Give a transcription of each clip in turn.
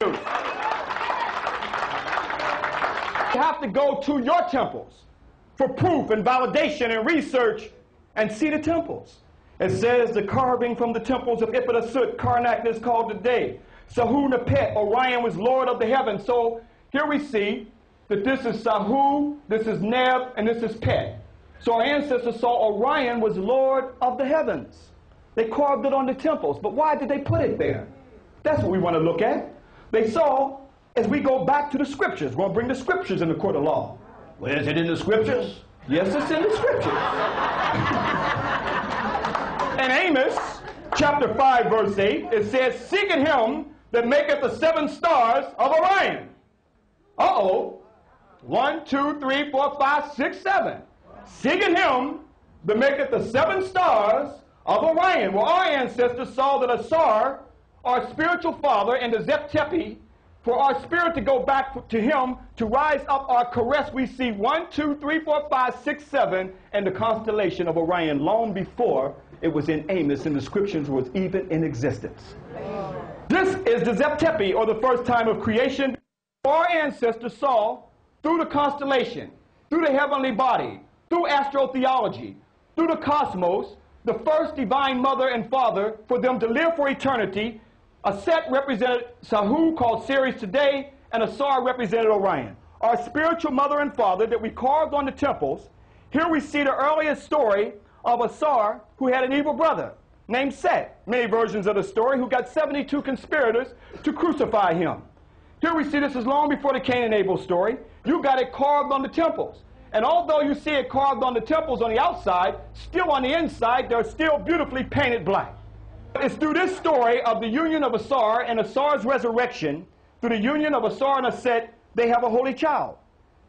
You have to go to your temples for proof and validation and research and see the temples. It says the carving from the temples of Ipidasut, Karnak is called today. Sahu Nepet, Orion was Lord of the heavens. So here we see that this is Sahu, this is Neb, and this is Pet. So our ancestors saw Orion was Lord of the heavens. They carved it on the temples. But why did they put it there? That's what we want to look at. They saw, as we go back to the scriptures, we're going to bring the scriptures in the court of law. Well, is it in the scriptures? Yes, it's in the scriptures. In Amos, chapter 5, verse 8, it says, seeking him that maketh the 7 stars of Orion. Uh-oh. 1, 2, 3, 4, 5, 6, 7. Seeking him that maketh the 7 stars of Orion. Well, our ancestors saw that Asar, our spiritual father, and the Zep-Tepi, for our spirit to go back to him, to rise up our caress, we see 1, 2, 3, 4, 5, 6, 7, and the constellation of Orion long before it was in Amos and the scriptures was even in existence. This is the Zep-Tepi, or the first time of creation. Our ancestors saw through the constellation, through the heavenly body, through astrotheology, through the cosmos, the first divine mother and father for them to live for eternity. A set represented Sahu, called Ceres today, and Asar represented Orion. Our spiritual mother and father that we carved on the temples. Here we see the earliest story of Asar, who had an evil brother named Set. Many versions of the story, who got 72 conspirators to crucify him. Here we see this is long before the Cain and Abel story. You got it carved on the temples. And although you see it carved on the temples on the outside, still on the inside, they're still beautifully painted black. It's through this story of the union of Asar and Asar's resurrection, through the union of Asar and Aset, they have a holy child.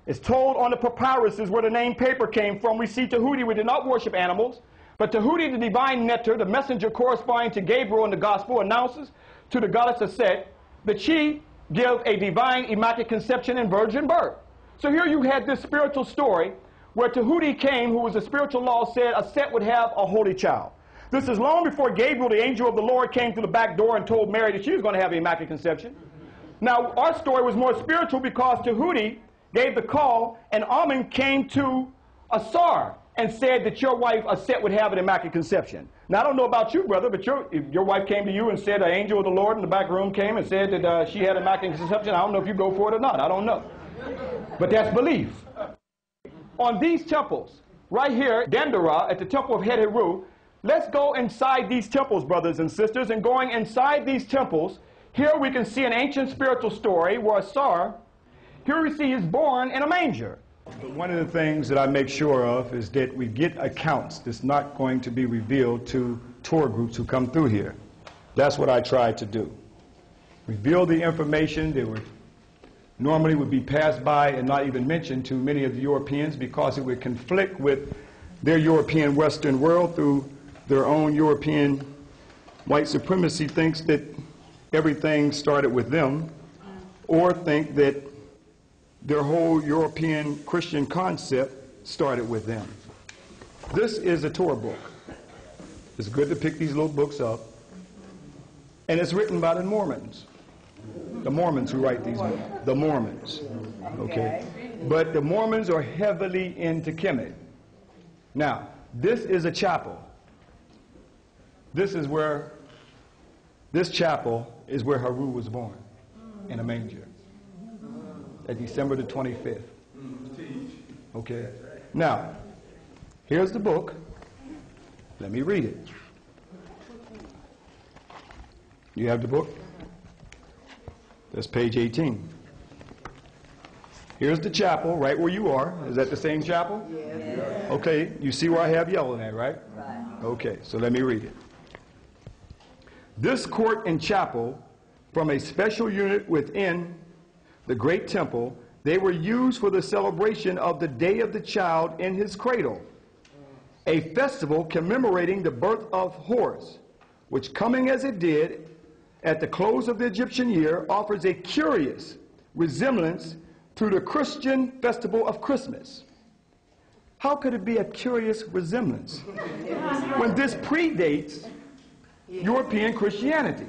It's told on the papyruses where the name paper came from. We see Tahuti, we did not worship animals, but Tahuti, the divine nectar, the messenger corresponding to Gabriel in the gospel, announces to the goddess Aset that she give a divine immaculate conception and virgin birth. So here you had this spiritual story where Tahuti came, who was a spiritual law, said Aset would have a holy child. This is long before Gabriel, the angel of the Lord, came through the back door and told Mary that she was going to have an immaculate conception. Now, our story was more spiritual because Tahuti gave the call, and Amun came to Asar and said that your wife Aset would have an immaculate conception. Now, I don't know about you, brother, but if your wife came to you and said an angel of the Lord in the back room came and said that she had an immaculate conception, I don't know if you go for it or not. I don't know. But that's belief. On these temples, right here, Dendera, at the temple of Het-Heru, let's go inside these temples, brothers and sisters, and going inside these temples, here we can see an ancient spiritual story where Asar, here we see he's born in a manger. But one of the things that I make sure of is that we get accounts that's not going to be revealed to tour groups who come through here. That's what I try to do. Reveal the information that normally would be passed by and not even mentioned to many of the Europeans because it would conflict with their European Western world through their own European white supremacy thinks that everything started with them, or think that their whole European Christian concept started with them. This is a Torah book. It's good to pick these little books up. And it's written by the Mormons. The Mormons who write these books. The Mormons. Okay? But the Mormons are heavily into Kemet. Now, this is a chapel. This chapel is where Heru was born, in a manger, at December the 25th. Okay. Now, here's the book. Let me read it. You have the book? That's page 18. Here's the chapel, right where you are. Is that the same chapel? Yes. Okay, you see where I have yellow there, right? Right. Okay, so let me read it. This court and chapel, from a special unit within the great temple, they were used for the celebration of the day of the child in his cradle, a festival commemorating the birth of Horus, which, coming as it did at the close of the Egyptian year, offers a curious resemblance to the Christian festival of Christmas. How could it be a curious resemblance when this predates European Christianity?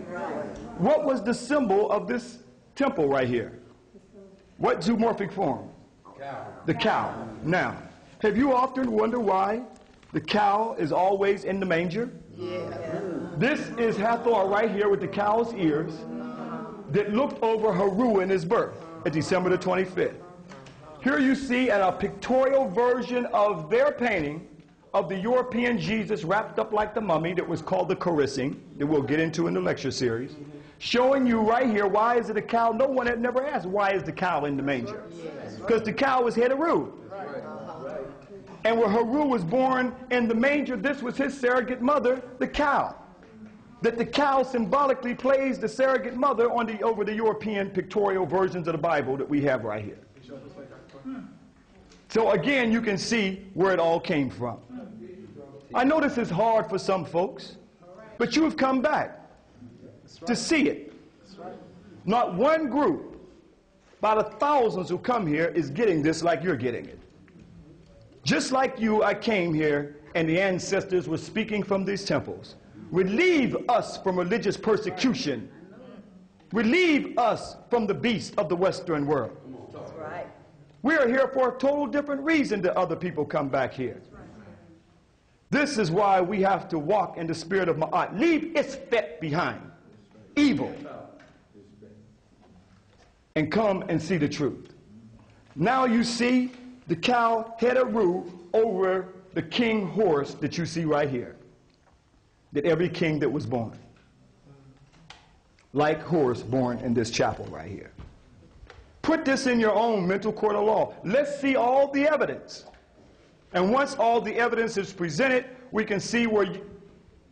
What was the symbol of this temple right here? What zoomorphic form? Cow. The cow. Now, have you often wondered why the cow is always in the manger? Yeah. This is Hathor right here with the cow's ears that looked over Haru in his birth at December the 25th. Here you see a pictorial version of their painting of the European Jesus wrapped up like the mummy that was called the caressing, that we'll get into in the lecture series, showing you right here, why is it a cow? No one had never asked, why is the cow in the manger? Because the cow was Haru. And where Haru was born in the manger, this was his surrogate mother, the cow. That the cow symbolically plays the surrogate mother over the European pictorial versions of the Bible that we have right here. So again, you can see where it all came from. I know this is hard for some folks, but you have come back to see it. Not one group, by the thousands who come here, is getting this like you're getting it. Just like you, I came here, and the ancestors were speaking from these temples. Relieve us from religious persecution. Relieve us from the beast of the Western world. That's right. We are here for a total different reason that other people come back here. This is why we have to walk in the spirit of Ma'at. Leave Isfet behind, evil, and come and see the truth. Now you see the cow Haru over the king horse that you see right here. That every king that was born, like Horus born in this chapel right here. Put this in your own mental court of law. Let's see all the evidence. And once all the evidence is presented, we can see where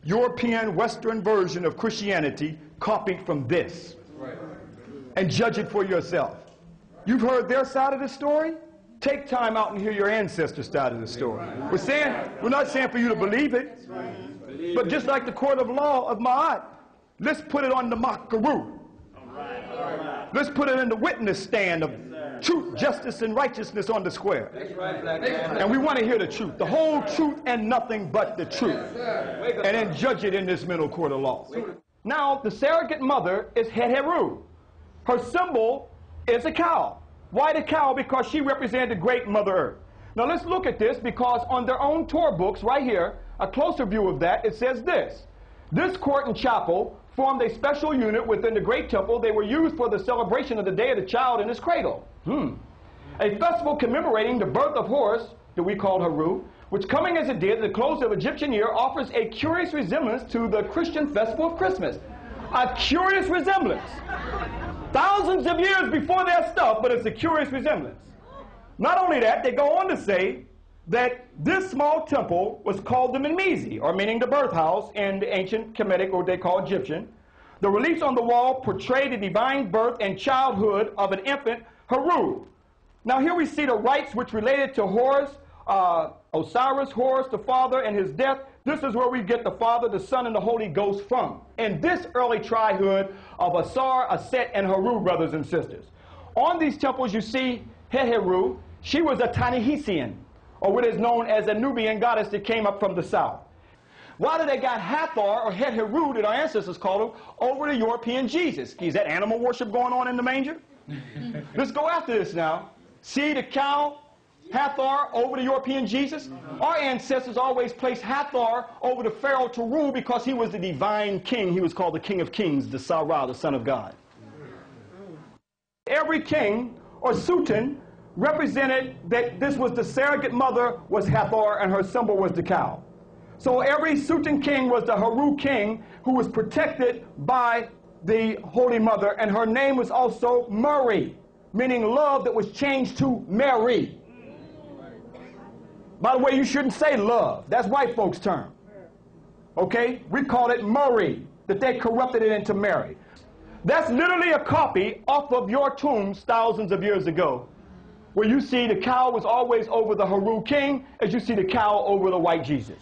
European Western version of Christianity copied from this. And judge it for yourself. You've heard their side of the story? Take time out and hear your ancestors' side of the story. We're not saying for you to believe it. But just like the court of law of Ma'at, let's put it on the Makaru. Let's put it in the witness stand of truth, justice, and righteousness on the square. And we want to hear the truth, the whole truth and nothing but the truth. And then judge it in this mental court of law. Now, the surrogate mother is Haru. Her symbol is a cow. Why the cow? Because she represented the great Mother Earth. Now let's look at this, because on their own Torah books right here, a closer view of that, it says this. This court and chapel formed a special unit within the great temple. They were used for the celebration of the day of the child in his cradle. A festival commemorating the birth of Horus, that we called Haru, which coming as it did at the close of Egyptian year, offers a curious resemblance to the Christian festival of Christmas. A curious resemblance. Thousands of years before their stuff, but it's a curious resemblance. Not only that, they go on to say that this small temple was called the Menmesi, or meaning the birth house in the ancient Kemetic, or they call Egyptian. The reliefs on the wall portray the divine birth and childhood of an infant, Haru. Now here we see the rites which related to Horus, Osiris, Horus, the father, and his death. This is where we get the Father, the Son, and the Holy Ghost from. And this early trihood of Asar, Aset, and Haru, brothers and sisters. On these temples you see Haru. She was a Tanihisian, or what is known as a Nubian goddess that came up from the south. Why did they got Hathor, or Haru, that our ancestors called him, over the European Jesus? Is that animal worship going on in the manger? Let's go after this now. See the cow, Hathor, over the European Jesus? Our ancestors always placed Hathor over the Pharaoh to rule because he was the divine king. He was called the King of Kings, the Sarah, the Son of God. Every king, or sultan, represented that this was the surrogate mother was Hathor, and her symbol was the cow. So every sultan king was the Haru king, who was protected by the Holy Mother, and her name was also Mary, meaning love that was changed to Mary. By the way, you shouldn't say love. That's white folks' term. Okay? We call it Murray, that they corrupted it into Mary. That's literally a copy off of your tombs thousands of years ago, where you see the cow was always over the Haru king, as you see the cow over the white Jesus.